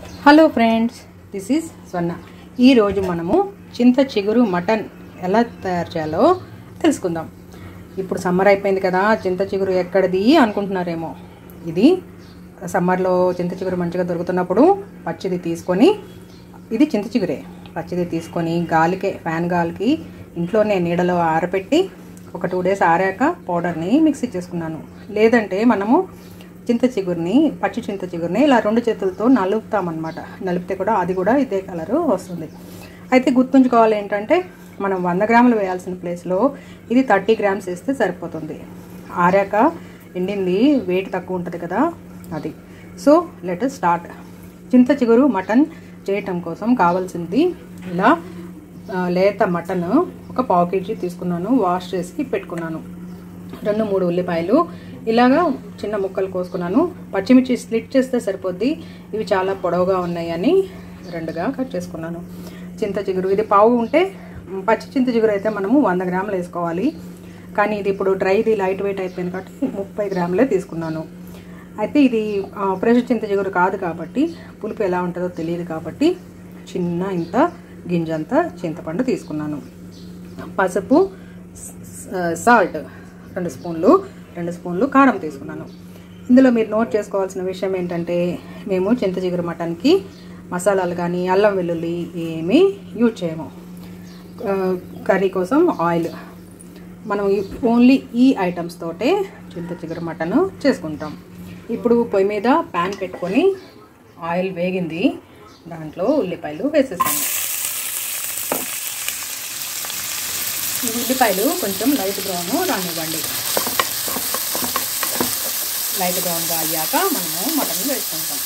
Hello friends, this is స్వర్ణ. ఈరోజు మనము చింతచిగురు mutton ఎలా తయారు చేయాలో తెలుసుకుందాం. ఇప్పుడు సమ్మర్ అయిపోయింది కదా, చింతచిగురు ఎక్కడిది అనుకుంటున్నారేమో. ఇది సమ్మర్లో చింతచిగురు మంచిగా దొరుకుతున్నప్పుడు పచ్చిది తీసుకొని, ఇది చింతచిగురే, పచ్చిది తీసుకొని ఫ్యాన్ గాలికి ఇంట్లోనే నీడలో ఆరబెట్టి ఒక 2 days ఆరాక పౌడర్ని మిక్సీ చేసుకున్నాను. లేదంటే మనము పచ్చి చింతచిగురిని ఇలా 2 చేతులతో నలుపుతామన్నమాట. నలిపితే కూడా అది కూడా ఇదే కలరు వస్తుంది. అయితే గుర్తుంచుకోవాలి ఏంటంటే, మనం 100 grams వేయాల్సిన ప్లేస్లో ఇది 30 grams వేస్తే సరిపోతుంది. ఆరాక ఎండింది వెయిట్ తక్కువ ఉంటుంది కదా, అది. So let us start. చింతచిగురు మటన్ చేయటం కోసం కావాల్సింది ఇలా లేత మటన్ ఒక 1/2 kg తీసుకున్నాను. వాష్ చేసి పెట్టుకున్నాను. 2-3 ఉల్లిపాయలు ఇలాగా చిన్న ముక్కలు కోసుకున్నాను. పచ్చిమిర్చి స్ప్లిట్ చేస్తే సరిపోద్ది, ఇవి చాలా పొడవుగా ఉన్నాయని 2గా కట్ చేసుకున్నాను. చింతచిగురు ఇది పావు ఉంటే, పచ్చి చింతచిగురు అయితే మనము 100 grams వేసుకోవాలి. కానీ ఇది ఇప్పుడు డ్రైది లైట్ వెయిట్ అయిపోయింది కాబట్టి 30 grams తీసుకున్నాను. అయితే ఇది ఫ్రెష్ చింతచిగురు కాదు కాబట్టి పులుపు ఎలా ఉంటుందో తెలియదు కాబట్టి చిన్న ఇంత గింజంతా చింతపండు తీసుకున్నాను. పసుపు, సాల్ట్ 2 స్పూన్లు కారం తీసుకున్నాను. ఇందులో మీరు నోట్ చేసుకోవాల్సిన విషయం ఏంటంటే, మేము చింతచిగురు మటన్కి మసాలాలు కానీ అల్లం వెల్లుల్లి ఏమీ యూజ్ చేయము. కర్రీ కోసం ఆయిల్ మనం ఓన్లీ ఈ ఐటమ్స్ తోటే చింతచిగురు మటన్ చేసుకుంటాం. ఇప్పుడు పొయ్యి మీద ప్యాన్ పెట్టుకొని ఆయిల్ వేగింది, దాంట్లో ఉల్లిపాయలు వేసేసాను. ఈ ఉల్లిపాయలు కొంచెం లైట్ బ్రౌన్ రానివ్వండి. లైట్ బ్రౌన్గా అయ్యాక మనము మటన్ వేసుకుంటాం.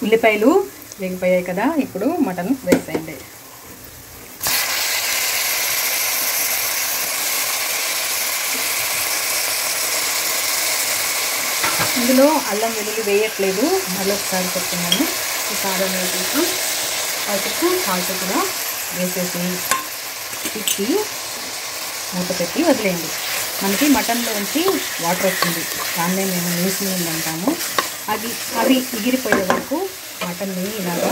ఉల్లిపాయలు వేగిపోయాయి కదా, ఇప్పుడు మటన్ వేసేయండి. ఇందులో అల్లం వెల్లుల్లి వేయట్లేదు, మళ్ళీ ఒకసారి చెప్తున్నాను. ఈ కారం వేసేసి పసుపు సాల్ట్ కూడా వేసేసి తిప్పి మూత పెట్టి వదిలేయండి. మనకి మటన్లోంచి వాటర్ వస్తుంది, దాన్నే మేము నీళ్ళు అంటాము. అది ఎగిరిపోయే వరకు మటన్ని ఇలాగా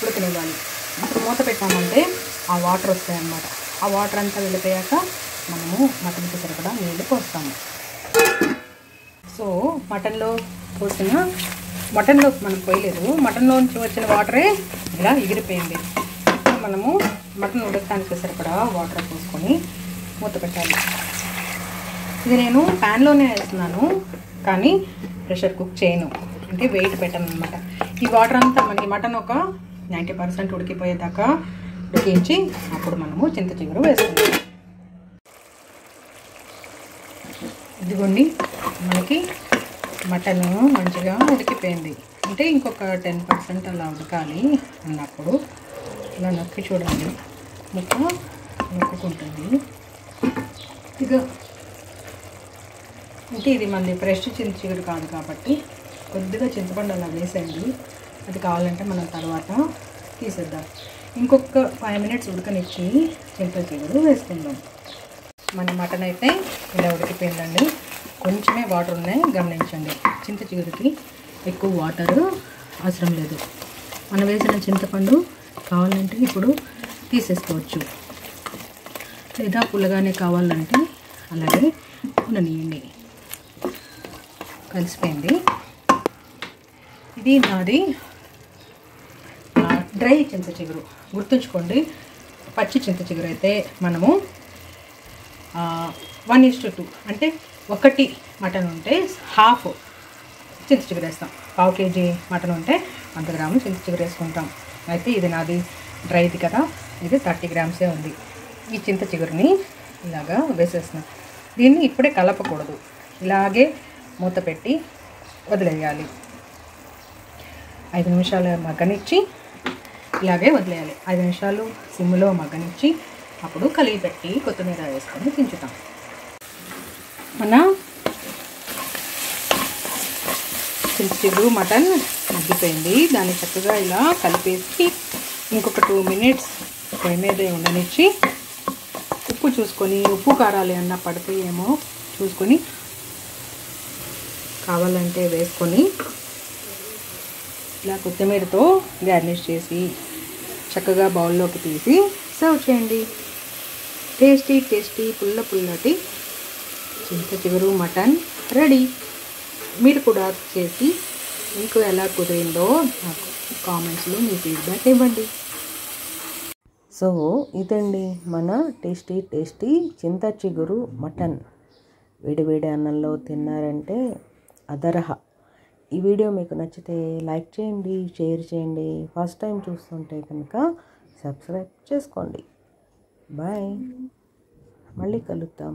ఉడకనివ్వాలి. ఇప్పుడు మూత పెట్టామంటే ఆ వాటర్ వస్తాయన్నమాట. ఆ వాటర్ అంతా వెళ్ళిపోయాక మనము మటన్కి సరిపడా నీళ్ళు పోస్తాము. సో మటన్లో మనం పోయలేదు, మటన్లోంచి వచ్చిన వాటరే ఇలా ఎగిరిపోయింది. మనము మటన్ ఉడకడానికి సరిపడా వాటర్ పోసుకొని మూత పెట్టాలి. ఇది నేను ప్యాన్లోనే వేస్తున్నాను, కానీ ప్రెషర్ కుక్ చేయను, అంటే వెయిట్ పెట్టాను అనమాట. ఈ వాటర్ అంతా మనకి మటన్ ఒక 90% ఉడికిపోయేదాకా ఉడికించి అప్పుడు మనము చింతచిగురు వేసుకుంటాం. ఇదిగోండి, మనకి మటన్ మంచిగా ఉడికిపోయింది. అంటే ఇంకొక 10% అలా ఉడకాలి అన్నప్పుడు ఇలా నొక్కి చూడండి, ముక్క నొక్కుంటుంది. ఇక అంటే ఇది మనది ఫ్రెష్ చింతచిగురు కాదు కాబట్టి కొద్దిగా చింతపండు అలా వేసేయండి. అది కావాలంటే మనం తర్వాత తీసేద్దాం. ఇంకొక 5 minutes ఉడకనిచ్చి చింతచిగురు వేసుకుందాం. మన మటన్ అయితే ఇలా ఉడికిపోయిందండి. కొంచెమే వాటర్ ఉన్నాయి, గమనించండి. చింతచిగురుకి ఎక్కువ వాటర్ అవసరం లేదు. మనం వేసిన చింతపండు కావాలంటే ఇప్పుడు తీసేసుకోవచ్చు, లేదా పుల్లగానే కావాలంటే అలాగే ఉండనియండి. కలిసిపోయింది. ఇది నాది డ్రై చింతచిగురు. గుర్తుంచుకోండి, పచ్చి చింతచిగురు అయితే మనము 1:2 అంటే 1 మటన్ ఉంటే హాఫ్ చింతచిగురు వేస్తాం. 1/2 kg మటన్ ఉంటే 100 grams చింతచిగురు వేసుకుంటాం. అయితే ఇది నాది డ్రైది కదా, ఇది 30 grams ఉంది. ఈ చింతచిగురుని ఇలాగా వేసేస్తున్నాం. దీన్ని ఇప్పుడే కలపకూడదు, ఇలాగే మూత పెట్టి వదిలేయాలి. 5 నిమిషాలు మగ్గనిచ్చి ఇలాగే వదిలేయాలి. 5 నిమిషాలు సిమ్లో మగ్గనిచ్చి అప్పుడు కలిగి పెట్టి కొత్తిమీర వేసుకొని దించుతాం. మన చింతచిగురు మటన్ మగ్గిపోయింది. దాన్ని చక్కగా ఇలా కలిపేసి ఇంకొక 2 minutes పొయ్యి మీదే ఉండనిచ్చి ఉప్పు చూసుకొని, ఉప్పు కారాలు ఏమన్నా పడితే ఏమో చూసుకొని కావాలంటే వేసుకొని ఇలా కొత్తిమీరతో గార్నిష్ చేసి చక్కగా బౌల్లోకి తీసి సర్వ్ చేయండి. టేస్టీ టేస్టీ పుల్లటి చింత చిగురు మటన్ రెడీ. మీరు కూడా చేసి మీకు ఎలా కుదిరిందో నాకు కామెంట్స్లో మీ ఫీడ్బ్యాక్ ఇవ్వండి. సో ఇదండి మన టేస్టీ చింత చిగురు మటన్. వేడి అన్నంలో తిన్నారంటే అదరహ. ఈ వీడియో మీకు నచ్చితే లైక్ చేయండి, షేర్ చేయండి. ఫస్ట్ టైం చూస్తుంటే కనుక సబ్స్క్రైబ్ చేసుకోండి. బాయ్, మళ్ళీ కలుద్దాం.